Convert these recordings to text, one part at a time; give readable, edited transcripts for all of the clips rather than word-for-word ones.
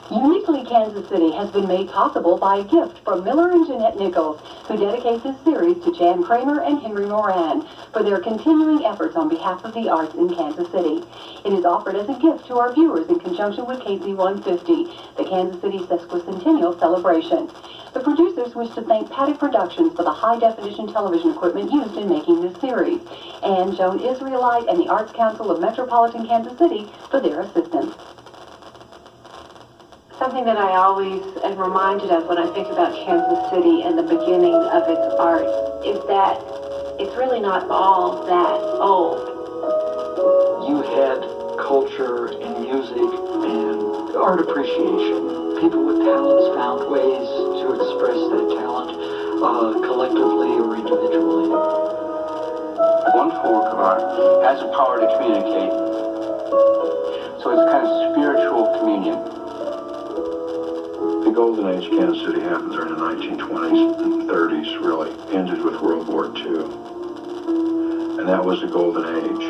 Uniquely Kansas City has been made possible by a gift from Miller and Jeanette Nichols, who dedicate this series to Jan Kramer and Henry Moran for their continuing efforts on behalf of the arts in Kansas City. It is offered as a gift to our viewers in conjunction with KC 150, the Kansas City Sesquicentennial celebration. The producers wish to thank Paddock Productions for the high-definition television equipment used in making this series, and Joan Israelite and the Arts Council of Metropolitan Kansas City for their assistance. Something that I always am reminded of when I think about Kansas City and the beginning of its art is that it's really not all that old. You had culture and music and art appreciation. People with talents found ways to express that talent collectively or individually. One fork of art has the power to communicate. So it's kind of spiritual communion. The golden age of Kansas City happened during the 1920s and 30s, really. Ended with World War II. And that was the golden age.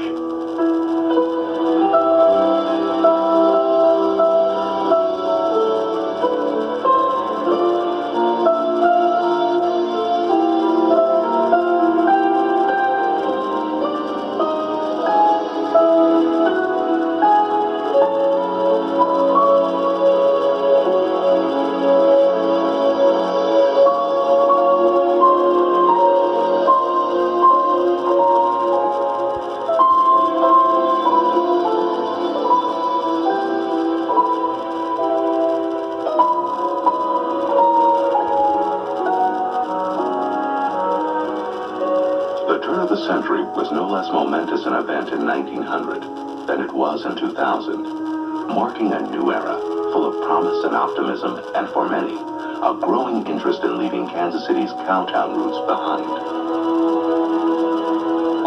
The turn of the century was no less momentous an event in 1900 than it was in 2000, marking a new era full of promise and optimism, and for many, a growing interest in leaving Kansas City's cowtown roots behind.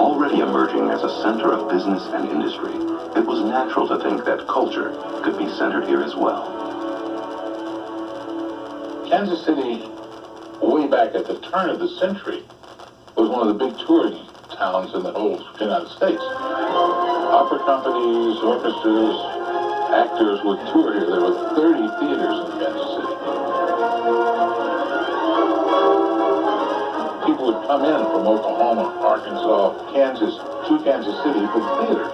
Already emerging as a center of business and industry, it was natural to think that culture could be centered here as well. Kansas City, way back at the turn of the century, was one of the big touring towns in the whole United States. Opera companies, orchestras, actors would tour here. There were 30 theaters in Kansas City. People would come in from Oklahoma, Arkansas, Kansas, to Kansas City for the theater.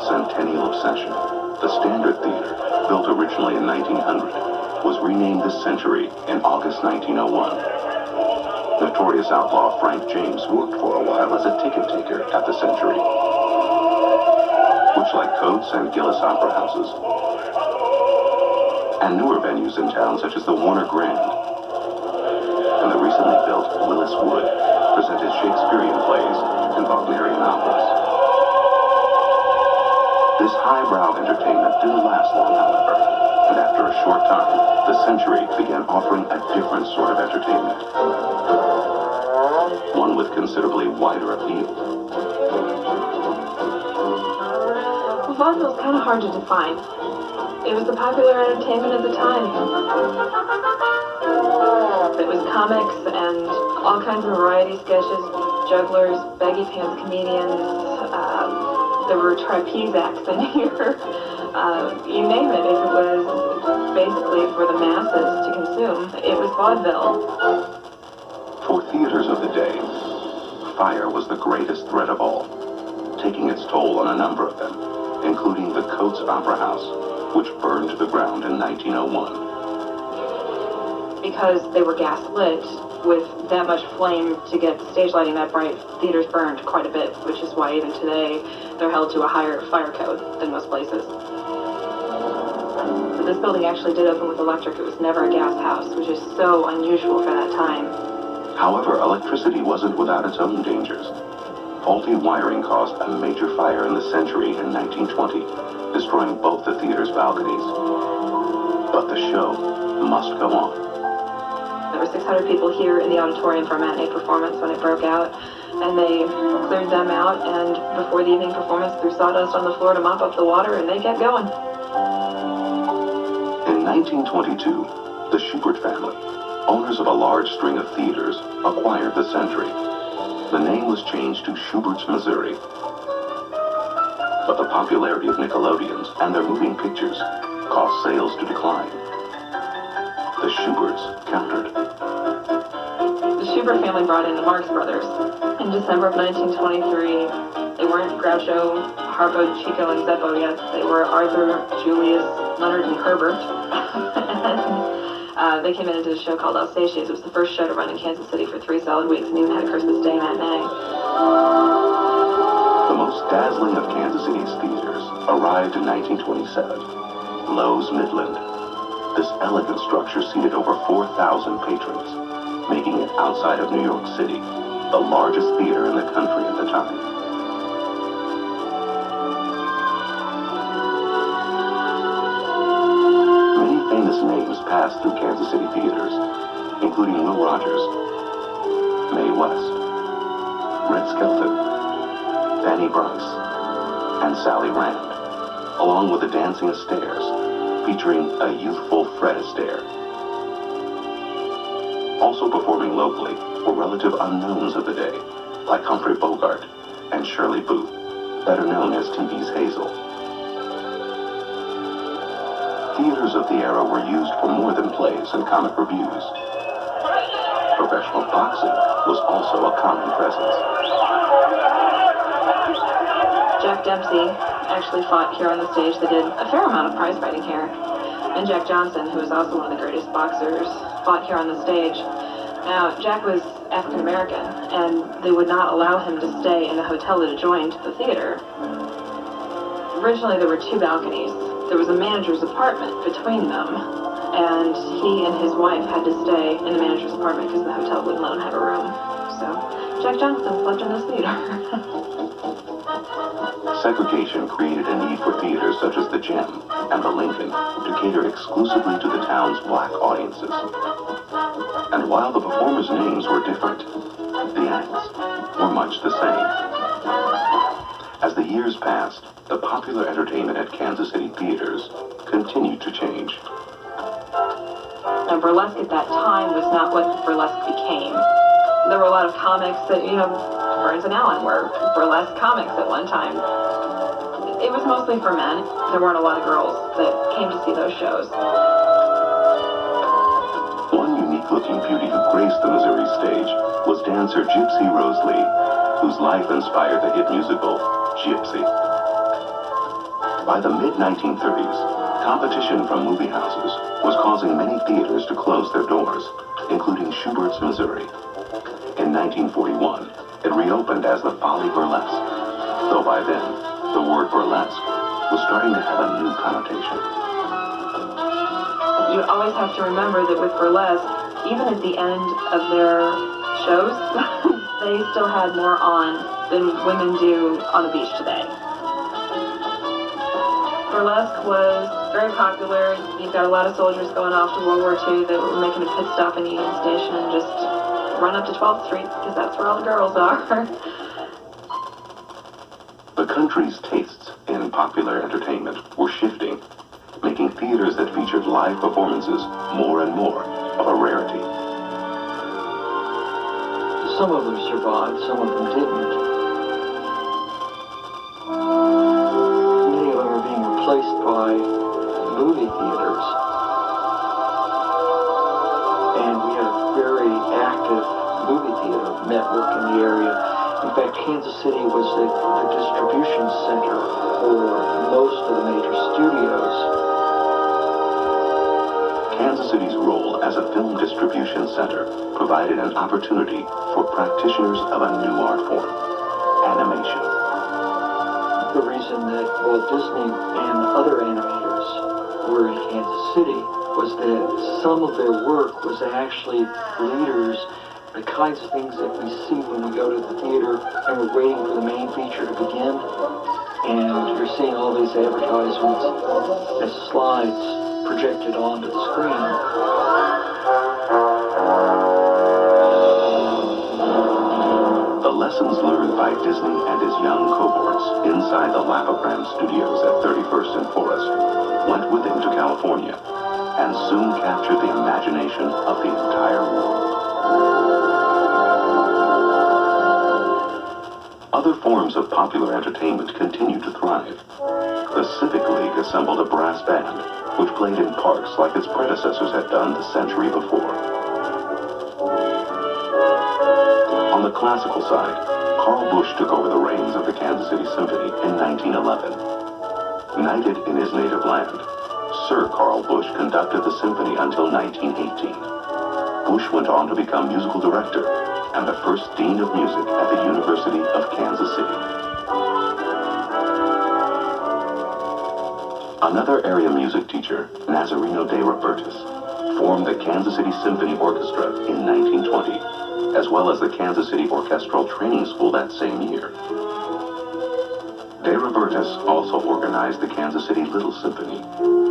Centennial obsession, the Standard Theater, built originally in 1900, was renamed this century in August 1901. Notorious outlaw Frank James worked for a while as a ticket taker at the Century, which, like Coates and Gillis opera houses, and newer venues in town such as the Warner Grand, and the recently built Willis Wood, presented Shakespearean plays and Wagnerian operas. This highbrow entertainment didn't last long, however, and after a short time, the Century began offering a different sort of entertainment, one with considerably wider appeal. Well, vaudeville's kind of hard to define. It was the popular entertainment of the time. It was comics and all kinds of variety sketches, jugglers, baggy pants comedians, there were trapeze acts in here. You name it. If it was basically for the masses to consume, it was vaudeville. For theaters of the day, fire was the greatest threat of all, taking its toll on a number of them, including the Coates Opera House, which burned to the ground in 1901. Because they were gas-lit, with that much flame to get stage lighting that bright, theaters burned quite a bit, which is why even today they're held to a higher fire code than most places. So this building actually did open with electric. It was never a gas house, which is so unusual for that time. However, electricity wasn't without its own dangers. Faulty wiring caused a major fire in the Century in 1920, destroying both the theater's balconies. But the show must go on. There were 600 people here in the auditorium for a matinee performance when it broke out, and they cleared them out, and before the evening performance threw sawdust on the floor to mop up the water, and they kept going. In 1922, the Schubert family, owners of a large string of theaters acquired the Century. The name was changed to Schubert's, Missouri. But the popularity of Nickelodeons and their moving pictures caused sales to decline. The Schuberts countered. The Schubert family brought in the Marx Brothers. In December of 1923, they weren't Groucho, Harpo, Chico, and Zeppo yet. They were Arthur, Julius, Leonard, and Herbert. They came in and did a show called Alsatias. It was the first show to run in Kansas City for 3 solid weeks and even had a Christmas Day matinee. The most dazzling of Kansas City's theaters arrived in 1927. Lowe's Midland. This elegant structure seated over 4,000 patrons, making it outside of New York City the largest theater in the country at the time. Many famous names passed through Kansas City theaters, including Will Rogers, Mae West, Red Skelton, Fanny Bryce, and Sally Rand, along with the Dancing Astairs, featuring a youthful Fred Astaire. Also performing locally were relative unknowns of the day, like Humphrey Bogart and Shirley Booth, better known as TV's Hazel. Theaters of the era were used for more than plays and comic reviews. Professional boxing was also a common presence. Jack Dempsey actually fought here on the stage. They did a fair amount of prize fighting here. And Jack Johnson, who was also one of the greatest boxers, fought here on the stage. Now, Jack was African American, and they would not allow him to stay in the hotel that adjoined the theater. Originally, there were 2 balconies. There was a manager's apartment between them, and he and his wife had to stay in the manager's apartment because the hotel wouldn't let him have a room. So, Jack Johnson slept in this theater. Segregation created a need for theaters such as the Gem and the Lincoln to cater exclusively to the town's black audiences. And while the performers' names were different, the acts were much the same. As the years passed, the popular entertainment at Kansas City theaters continued to change. Now, burlesque at that time was not what burlesque became. There were a lot of comics that, Burns and Allen were burlesque comics at one time. It was mostly for men. There weren't a lot of girls that came to see those shows. One unique-looking beauty who graced the Missouri stage was dancer Gypsy Rose Lee, whose life inspired the hit musical, Gypsy. By the mid-1930s, competition from movie houses was causing many theaters to close their doors, including Schubert's, Missouri. In 1941, it reopened as the Folly Burlesque, though by then, the word burlesque was starting to have a new connotation. You always have to remember that with burlesque, even at the end of their shows, they still had more on than women do on the beach today. Burlesque was very popular. You've got a lot of soldiers going off to World War II that were making a pit stop in Union Station and just run up to 12th Street because that's where all the girls are. The country's tastes in popular entertainment were shifting, making theaters that featured live performances more and more of a rarity. Some of them survived, some of them didn't. Many of them are being replaced by movie theaters. And we have a very active movie theater network in the area. In fact, Kansas City was the distribution center for most of the major studios. Kansas City's role as a film distribution center provided an opportunity for practitioners of a new art form, animation. The reason that Walt Disney and other animators were in Kansas City was that some of their work was actually leaders, the kinds of things that we see when we go to the theater and we're waiting for the main feature to begin, and you're seeing all these advertisements as slides projected onto the screen. The lessons learned by Disney and his young cohorts inside the Lapogram Studios at 31st and Forest went with him to California, and soon captured the imagination of the entire world. Other forms of popular entertainment continued to thrive. The Civic League assembled a brass band, which played in parks like its predecessors had done the century before. On the classical side, Carl Busch took over the reins of the Kansas City Symphony in 1911. Knighted in his native land, Sir Carl Busch conducted the symphony until 1918. Busch went on to become musical director and the first dean of music at the University of Kansas City. Another area music teacher, Nazareno de Robertis, formed the Kansas City Symphony Orchestra in 1920, as well as the Kansas City Orchestral Training School that same year. De Robertis also organized the Kansas City Little Symphony,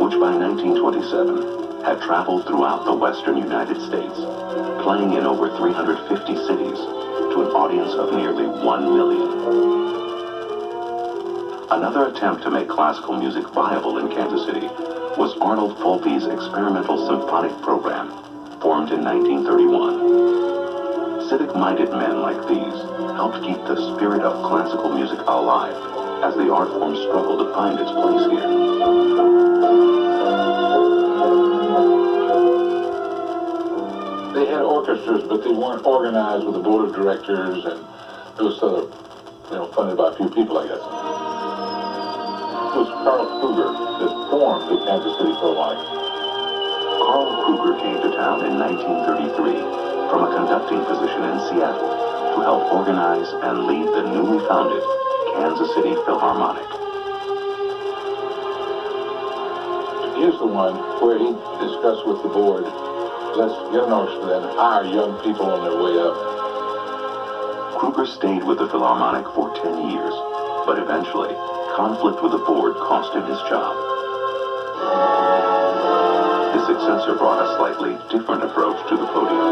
which by 1927 had traveled throughout the western United States, playing in over 350 cities to an audience of nearly 1 million. Another attempt to make classical music viable in Kansas City was Arnold Folpe's experimental symphonic program, formed in 1931. Civic-minded men like these helped keep the spirit of classical music alive as the art form struggled to find its place here. They had orchestras, but they weren't organized with a board of directors, and it was sort of, funded by a few people, I guess. It was Carl Kruger that formed the Kansas City Philharmonic. Carl Kruger came to town in 1933 from a conducting position in Seattle to help organize and lead the newly founded Kansas City Philharmonic. Here's the one where he discussed with the board, let's get an orchestra and hire young people on their way up. Kruger stayed with the Philharmonic for 10 years, but eventually, conflict with the board cost him his job. His successor brought a slightly different approach to the podium.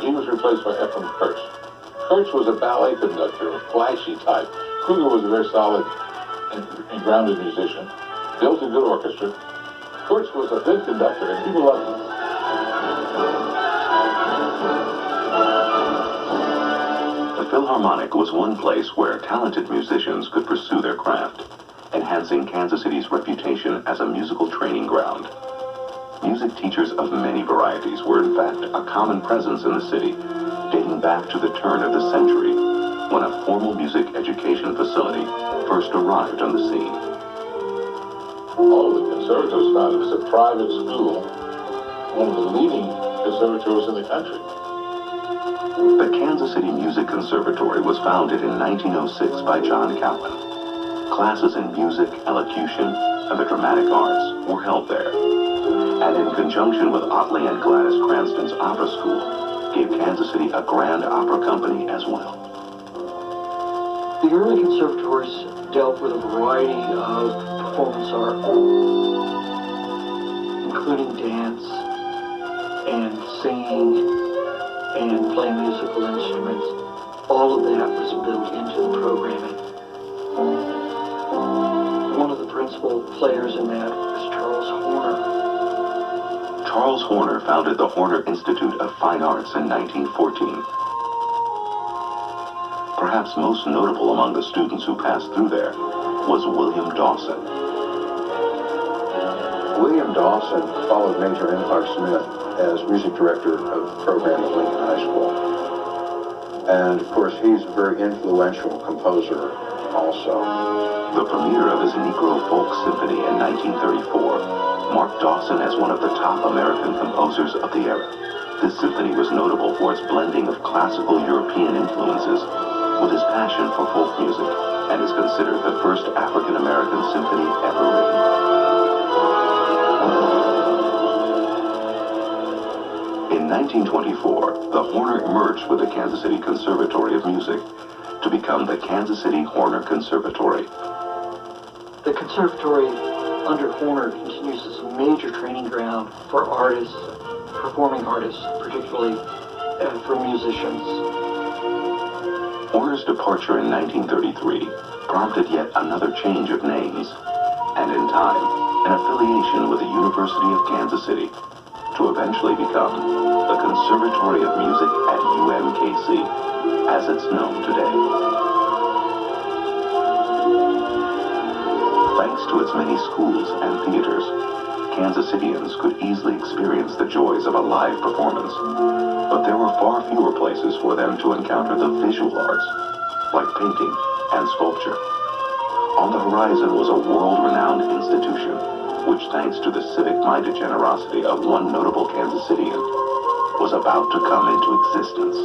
He was replaced by Ephraim Kurtz. Kurtz was a ballet conductor, a flashy type. Kruger was a very solid and grounded musician, built a good orchestra. Kurtz was a good conductor, and people loved him. The Philharmonic was one place where talented musicians could pursue their craft, enhancing Kansas City's reputation as a musical training ground. Music teachers of many varieties were in fact a common presence in the city, dating back to the turn of the century, when a formal music education facility first arrived on the scene. All of the conservatories found it was a private school, one of the leading conservatories in the country. The Kansas City Music Conservatory was founded in 1906 by John Calvin. Classes in music, elocution, and the dramatic arts were held there, and in conjunction with Otley and Gladys Cranston's Opera School, gave Kansas City a grand opera company as well. The early conservatories dealt with a variety of performance art, including dance and singing and playing musical instruments. All of that was built into the programming. One of the principal players in that was Charles Horner. Charles Horner founded the Horner Institute of Fine Arts in 1914. Perhaps most notable among the students who passed through there was William Dawson. William Dawson followed Major Inclark Smith as music director of the program at Lincoln High School. And of course, he's a very influential composer also. The premiere of his Negro Folk Symphony in 1934 marked Dawson as one of the top American composers of the era. This symphony was notable for its blending of classical European influences with his passion for folk music, and is considered the first African-American symphony ever written. In 1924, the Horner merged with the Kansas City Conservatory of Music to become the Kansas City Horner Conservatory. The conservatory under Horner continues as a major training ground for artists, performing artists, particularly for musicians. Horner's departure in 1933 prompted yet another change of names, and in time, in affiliation with the University of Kansas City, to eventually become the Conservatory of Music at UMKC, as it's known today. Thanks to its many schools and theaters, Kansas Cityans could easily experience the joys of a live performance, but there were far fewer places for them to encounter the visual arts, like painting and sculpture. On the horizon was a world-renowned institution, which, thanks to the civic-minded generosity of one notable Kansas Cityan, was about to come into existence.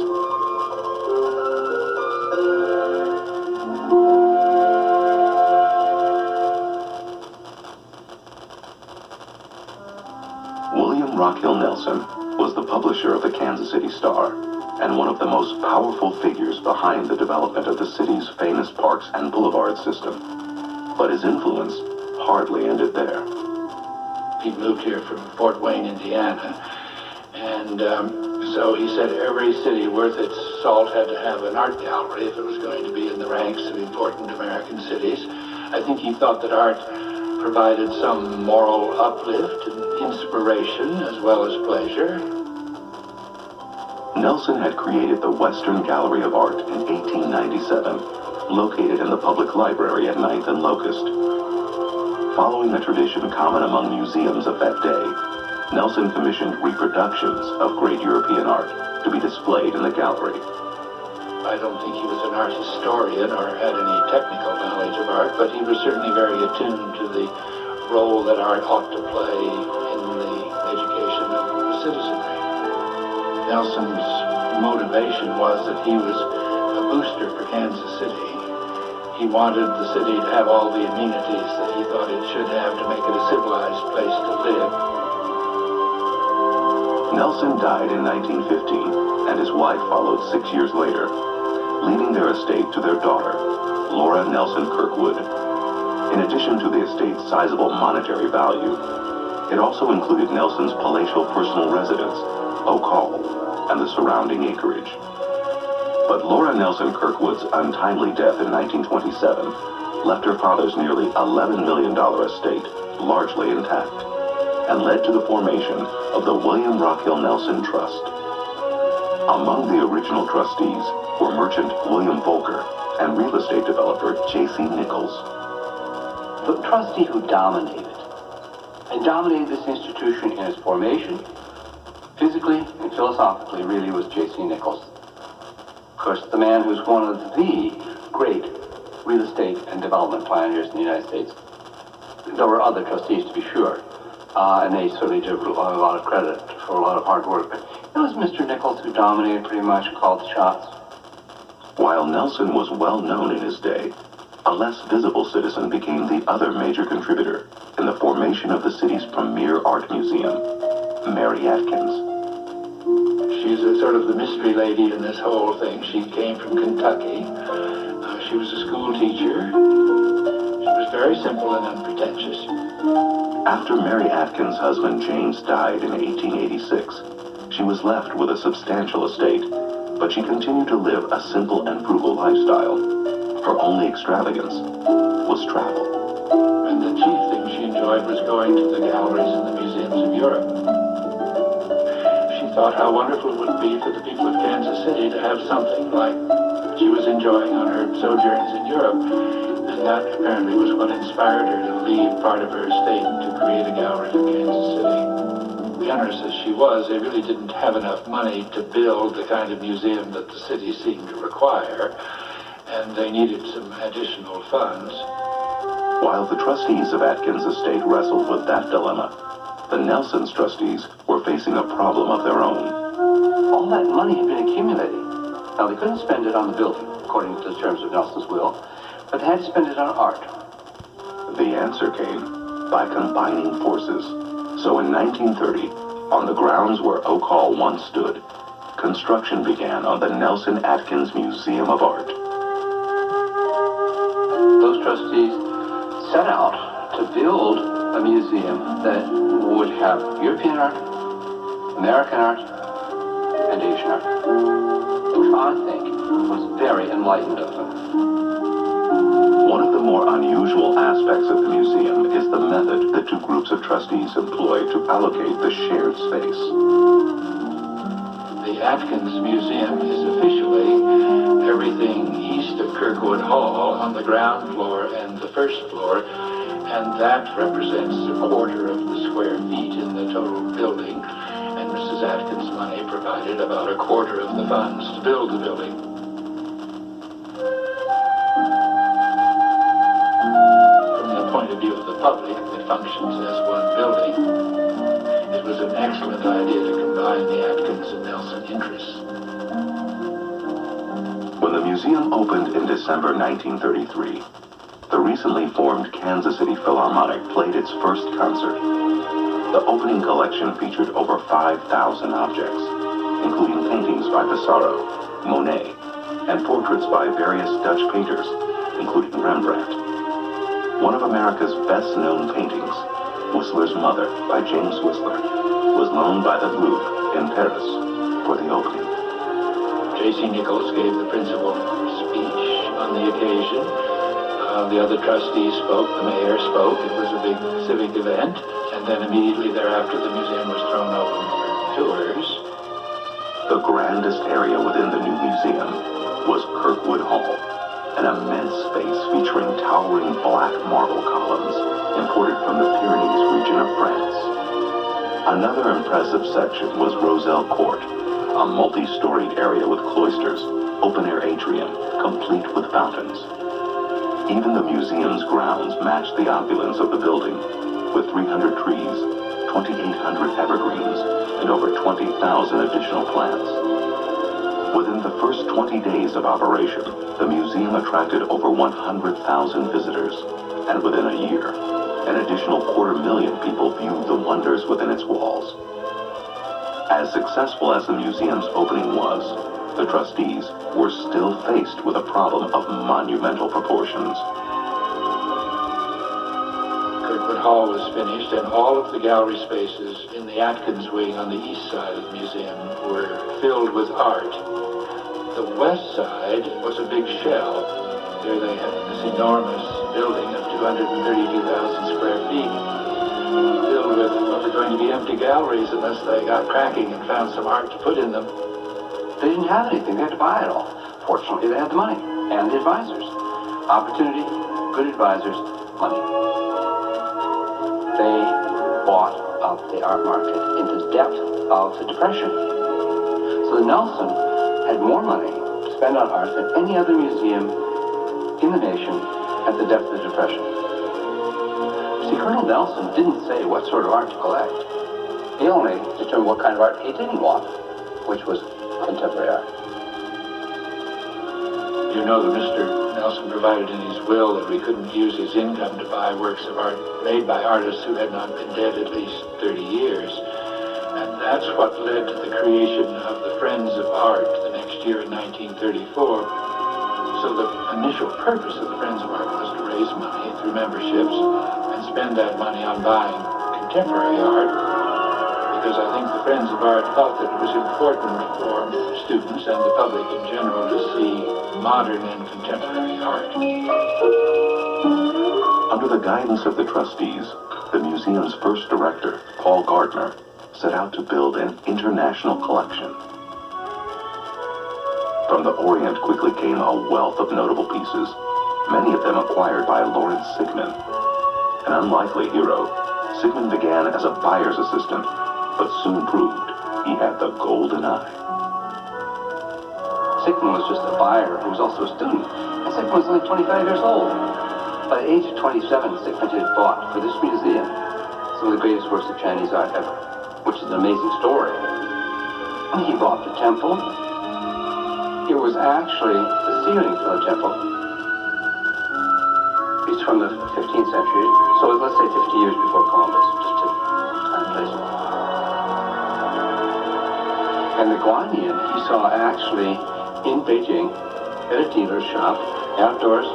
William Rockhill Nelson was the publisher of the Kansas City Star and one of the most powerful figures behind the development of the city's famous parks and boulevard system. But his influence hardly ended there. He moved here from Fort Wayne, Indiana, and so he said every city worth its salt had to have an art gallery if it was going to be in the ranks of important American cities. I think he thought that art provided some moral uplift and inspiration as well as pleasure. Nelson had created the Western Gallery of Art in 1897, located in the public library at 9th and Locust. Following a tradition common among museums of that day, Nelson commissioned reproductions of great European art to be displayed in the gallery. I don't think he was an art historian or had any technical knowledge of art, but he was certainly very attuned to the role that art ought to play in the education of the citizenry. Nelson's motivation was that he was a booster for Kansas City. He wanted the city to have all the amenities that he thought it should have to make it a civilized place to live. Nelson died in 1915, and his wife followed 6 years later, leaving their estate to their daughter, Laura Nelson Kirkwood. In addition to the estate's sizable monetary value, it also included Nelson's palatial personal residence, Oak Hall, and the surrounding acreage. But Laura Nelson Kirkwood's untimely death in 1927 left her father's nearly $11 million estate largely intact, and led to the formation of the William Rockhill Nelson Trust. Among the original trustees were merchant William Volker and real estate developer J.C. Nichols. The trustee who dominated this institution in its formation, physically and philosophically, really was J.C. Nichols. Of course, the man who's one of the great real estate and development pioneers in the United States. There were other trustees, to be sure, and they certainly deserve a lot of credit for a lot of hard work. But it was Mr. Nichols who dominated pretty much, called the shots. While Nelson was well known in his day, a less visible citizen became the other major contributor in the formation of the city's premier art museum, Mary Atkins. She's a sort of the mystery lady in this whole thing. She came from Kentucky. She was a school teacher. She was very simple and unpretentious. After Mary Atkins' husband James died in 1886, she was left with a substantial estate, but she continued to live a simple and frugal lifestyle. Her only extravagance was travel. And the chief thing she enjoyed was going to the galleries and the museums of Europe. She thought how wonderful it would be for the people of Kansas City to have something like she was enjoying on her sojourns in Europe. And that apparently was what inspired her to leave part of her estate to create a gallery for Kansas City. Generous as she was, they really didn't have enough money to build the kind of museum that the city seemed to require, and they needed some additional funds. While the trustees of Atkins' estate wrestled with that dilemma, the Nelson's trustees were facing a problem of their own. All that money had been accumulating. Now, they couldn't spend it on the building, according to the terms of Nelson's will, but they had to spend it on art. The answer came by combining forces. So in 1930, on the grounds where Oak Hall once stood, construction began on the Nelson Atkins Museum of Art. Those trustees set out to build a museum that would have European art, American art, and Asian art, which I think was very enlightened of them. One of the more unusual aspects of the museum is the method that two groups of trustees employ to allocate the shared space. The Atkins Museum is officially everything east of Kirkwood Hall on the ground floor and the first floor, and that represents a quarter of the square feet in the total building, and Mrs. Atkins' money provided about a quarter of the funds to build the building. From the point of view of the public that functions as one building, it was an excellent idea to combine the Atkins and Nelson interests. When the museum opened in December 1933, the recently formed Kansas City Philharmonic played its first concert. The opening collection featured over 5,000 objects, including paintings by Pissarro, Monet, and portraits by various Dutch painters, including Rembrandt. One of America's best-known paintings, Whistler's Mother by James Whistler, was loaned by the Louvre in Paris for the opening. J.C. Nichols gave the principal speech on the occasion. The other trustees spoke, the mayor spoke. It was a big civic event, and then immediately thereafter the museum was thrown open for tours. The grandest area within the new museum was Kirkwood Hall, an immense space featuring towering black marble columns imported from the Pyrenees region of France. Another impressive section was Roselle Court, a multi-storied area with cloisters, open-air atrium, complete with fountains. Even the museum's grounds matched the opulence of the building, with 300 trees, 2,800 evergreens, and over 20,000 additional plants. Within the first 20 days of operation, the museum attracted over 100,000 visitors, and within a year, an additional 250,000 people viewed the wonders within its walls. As successful as the museum's opening was, the trustees were still faced with a problem of monumental proportions. Kirkwood Hall was finished, and all of the gallery spaces in the Atkins wing on the east side of the museum were filled with art. The west side was a big shell. There they had this enormous building of 232,000 square feet, filled with what were going to be empty galleries unless they got cracking and found some art to put in them. They didn't have anything. They had to buy it all. Fortunately, they had the money and the advisors. Opportunity, good advisors, money. They bought up the art market in the depth of the Depression. So the Nelson had more money to spend on art than any other museum in the nation at the depth of the Depression. See, Colonel Nelson didn't say what sort of art to collect. He only determined what kind of art he didn't want, which was contemporary art. You know that Mr. Nelson provided in his will that we couldn't use his income to buy works of art made by artists who had not been dead at least 30 years. And that's what led to the creation of the Friends of Art the next year in 1934. So the initial purpose of the Friends of Art was to raise money through memberships and spend that money on buying contemporary art, because I think the Friends of Art thought that it was important for students and the public in general to see modern and contemporary art. Under the guidance of the trustees, the museum's first director, Paul Gardner, set out to build an international collection. From the Orient quickly came a wealth of notable pieces, many of them acquired by Lawrence Sigmund. An unlikely hero, Sigmund began as a buyer's assistant, but soon proved he had the golden eye. Sigmund was just a buyer who was also a student, and Sigmund was only 25 years old. By the age of 27, Sigmund had bought for this museum some of the greatest works of Chinese art ever, which is an amazing story. And he bought the temple. It was actually the ceiling for the temple. It's from the 15th century, so let's say 50 years before Columbus, just to kind of place it. And the Guanyin he saw actually in Beijing at a dealer's shop, outdoors,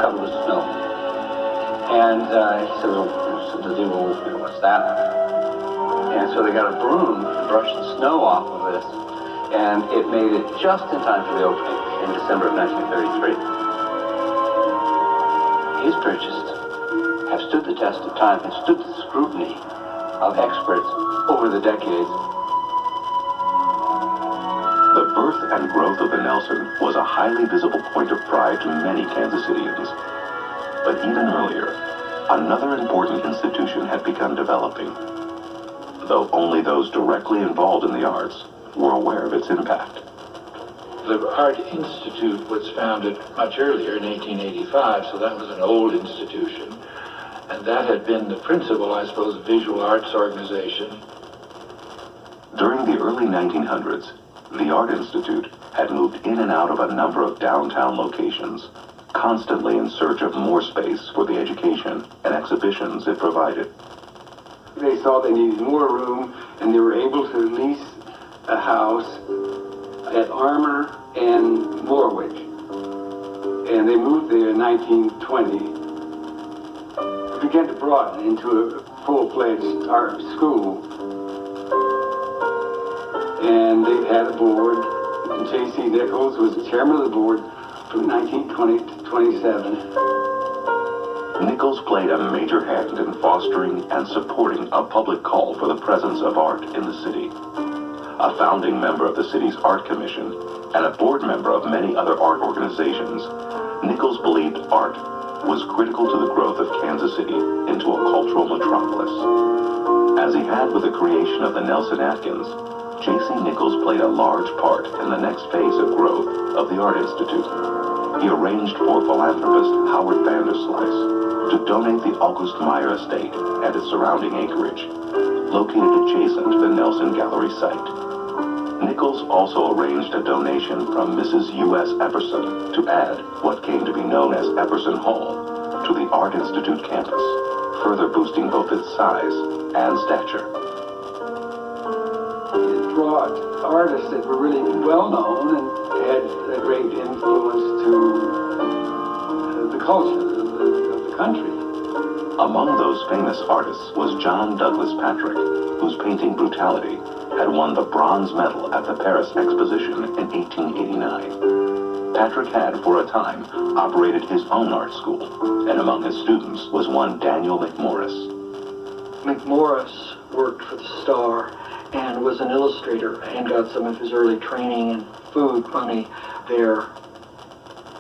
covered with snow. And he said, well, the dealer, well, what's that? And so they got a broom to brush the snow off of this, and it made it just in time for the opening in December of 1933. his purchased have stood the test of time and stood the scrutiny of experts over the decades. The birth and growth of the Nelson was a highly visible point of pride to many Kansas Cityans. But even earlier, another important institution had begun developing, though only those directly involved in the arts were aware of its impact. The Art Institute was founded much earlier, in 1885, so that was an old institution. And that had been the principal, I suppose, visual arts organization. During the early 1900s, the Art Institute had moved in and out of a number of downtown locations, constantly in search of more space for the education and exhibitions it provided. They saw they needed more room, and they were able to lease a house at Armour and Warwick. And they moved there in 1920. It began to broaden into a full-fledged art school. And they had a board. J.C. Nichols was the chairman of the board from 1920 to 27. Nichols played a major hand in fostering and supporting a public call for the presence of art in the city. A founding member of the city's art commission and a board member of many other art organizations, Nichols believed art was critical to the growth of Kansas City into a cultural metropolis. As he had with the creation of the Nelson Atkins, J.C. Nichols played a large part in the next phase of growth of the Art Institute. He arranged for philanthropist Howard Vanderslice to donate the August Meyer estate and its surrounding acreage, located adjacent to the Nelson Gallery site. Nichols also arranged a donation from Mrs. U.S. Epperson to add what came to be known as Epperson Hall to the Art Institute campus, further boosting both its size and stature. It brought artists that were really well known and had a great influence to the culture of the country. Among those famous artists was John Douglas Patrick, whose painting Brutality had won the bronze medal at the Paris Exposition in 1889. Patrick had, for a time, operated his own art school, and among his students was one Daniel McMorris. McMorris worked for the Star and was an illustrator and got some of his early training in food money there.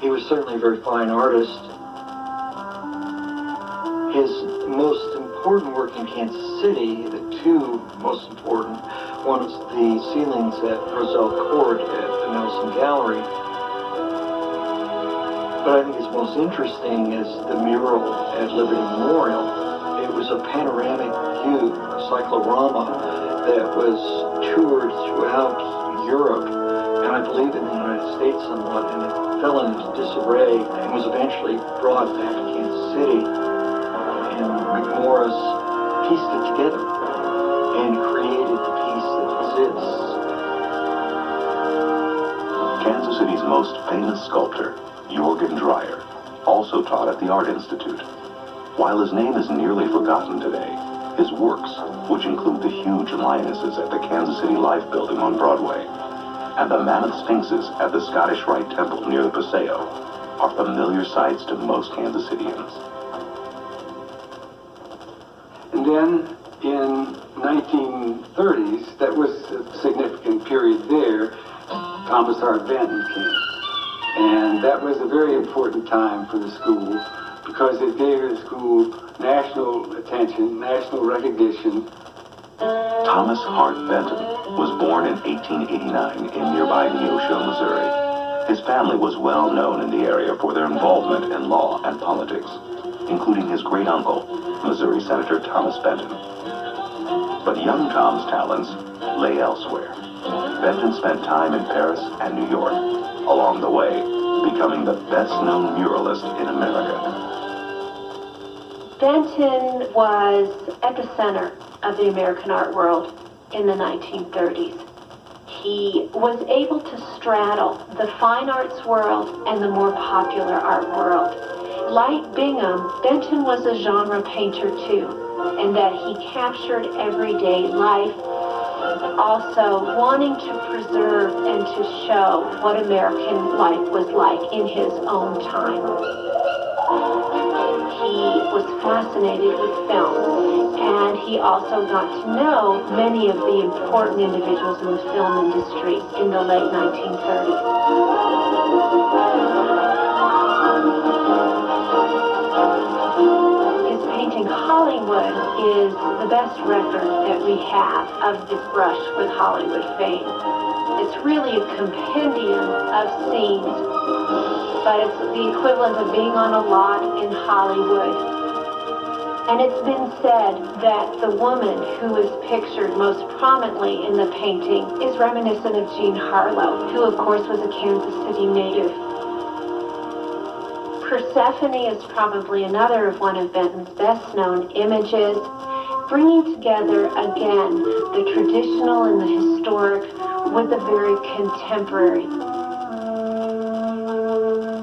He was certainly a very fine artist. His most important work in Kansas City, the two most important, one was the ceilings at Roselle Court at the Nelson Gallery. But I think his most interesting is the mural at Liberty Memorial. It was a panoramic view, a cyclorama, that was toured throughout Europe, and I believe in the United States somewhat, and it fell into disarray and was eventually brought back to Kansas City. And McMorris pieced it together and created the piece that exists. Kansas City's most famous sculptor, Jorgen Dreyer, also taught at the Art Institute. While his name is nearly forgotten today, his works, which include the huge lionesses at the Kansas City Life Building on Broadway and the mammoth sphinxes at the Scottish Rite Temple near the Paseo, are familiar sights to most Kansas Cityans. And then in 1930s, that was a significant period there, Thomas R. Benton came. And that was a very important time for the school because it gave the school national attention, national recognition. Thomas Hart Benton was born in 1889 in nearby Neosho, Missouri. His family was well known in the area for their involvement in law and politics, including his great-uncle, Missouri Senator Thomas Benton. But young Tom's talents lay elsewhere. Benton spent time in Paris and New York, along the way becoming the best-known muralist in America. Benton was at the center of the American art world in the 1930s. He was able to straddle the fine arts world and the more popular art world. Like Bingham, Benton was a genre painter too, in that he captured everyday life, also wanting to preserve and to show what American life was like in his own time. he was fascinated with film, and he also got to know many of the important individuals in the film industry in the late 1930s. His painting Hollywood is the best record that we have of this brush with Hollywood fame. It's really a compendium of scenes, but it's the equivalent of being on a lot in Hollywood. And it's been said that the woman who is pictured most prominently in the painting is reminiscent of Jean Harlow, who of course was a Kansas City native. Persephone is probably another of one of Benton's best-known images, bringing together again the traditional and the historic with the very contemporary.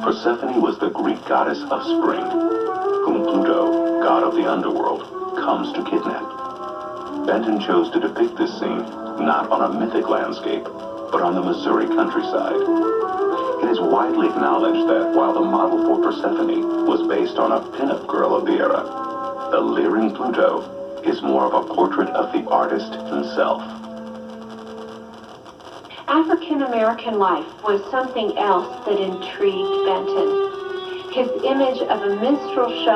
Persephone was the Greek goddess of spring, whom Pluto, god of the underworld, comes to kidnap. Benton chose to depict this scene not on a mythic landscape, but on the Missouri countryside. It is widely acknowledged that while the model for Persephone was based on a pinup girl of the era, the leering Pluto is more of a portrait of the artist himself. African-American life was something else that intrigued Benton. His image of a minstrel show